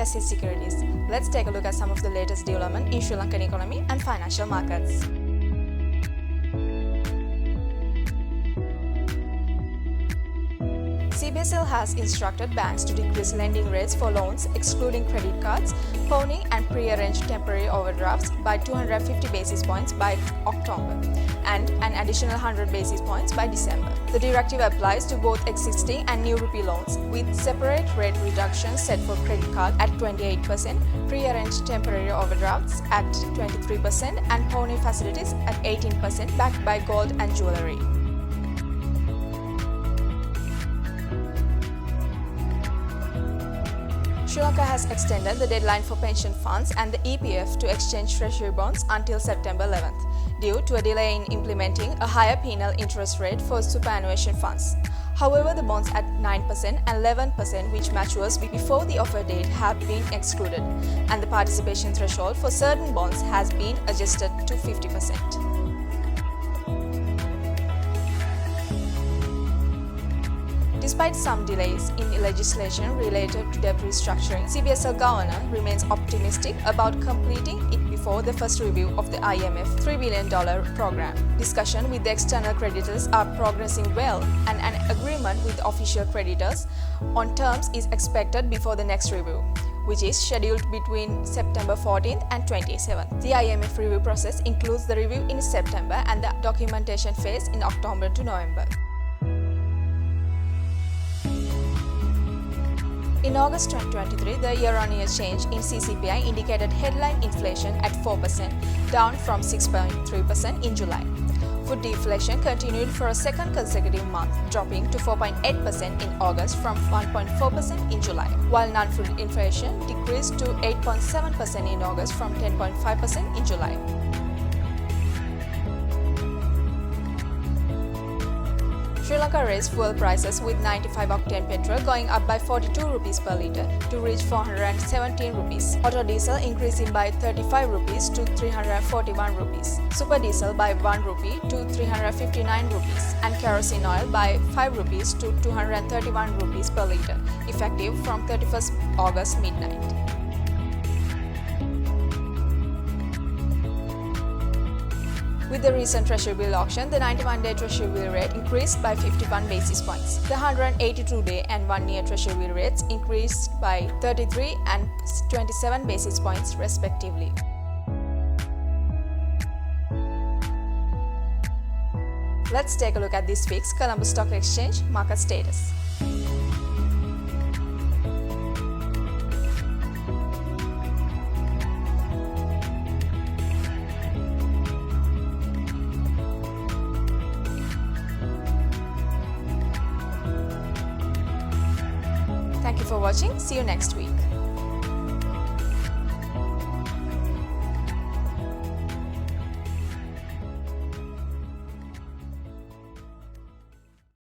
SC Securities. Let's take a look at some of the latest development in Sri Lankan economy and financial markets. CBSL has instructed banks to decrease lending rates for loans excluding credit cards, pawning and pre-arranged temporary overdrafts by 250 basis points by October and an additional 100 basis points by December. The directive applies to both existing and new rupee loans, with separate rate reductions set for credit card at 28%, pre-arranged temporary overdrafts at 23% and pawning facilities at 18% backed by gold and jewellery. Sri Lanka has extended the deadline for pension funds and the EPF to exchange treasury bonds until September 11th, due to a delay in implementing a higher penal interest rate for superannuation funds. However, the bonds at 9% and 11%, which matures before the offer date, have been excluded, and the participation threshold for certain bonds has been adjusted to 50%. Despite some delays in legislation related to debt restructuring, CBSL governor remains optimistic about completing it before the first review of the IMF $3 billion program. Discussion with the external creditors are progressing well, and an agreement with the official creditors on terms is expected before the next review, which is scheduled between September 14th and 27th. The IMF review process includes the review in September and the documentation phase in October to November. In August 2023, the year-on-year change in CCPI indicated headline inflation at 4%, down from 6.3% in July. Food deflation continued for a second consecutive month, dropping to 4.8% in August from 1.4% in July, while non-food inflation decreased to 8.7% in August from 10.5% in July. Sri Lanka raised fuel prices with 95-octane petrol going up by 42 rupees per litre to reach 417 rupees. Auto diesel increasing by 35 rupees to 341 rupees. Super diesel by 1 rupee to 359 rupees and kerosene oil by 5 rupees to 231 rupees per litre, effective from 31st August midnight. With the recent Treasury bill auction, the 91-day Treasury bill rate increased by 51 basis points. The 182-day and 1-year Treasury bill rates increased by 33 and 27 basis points respectively. Let's take a look at this week's Colombo Stock Exchange market status. Thank you for watching. See you next week.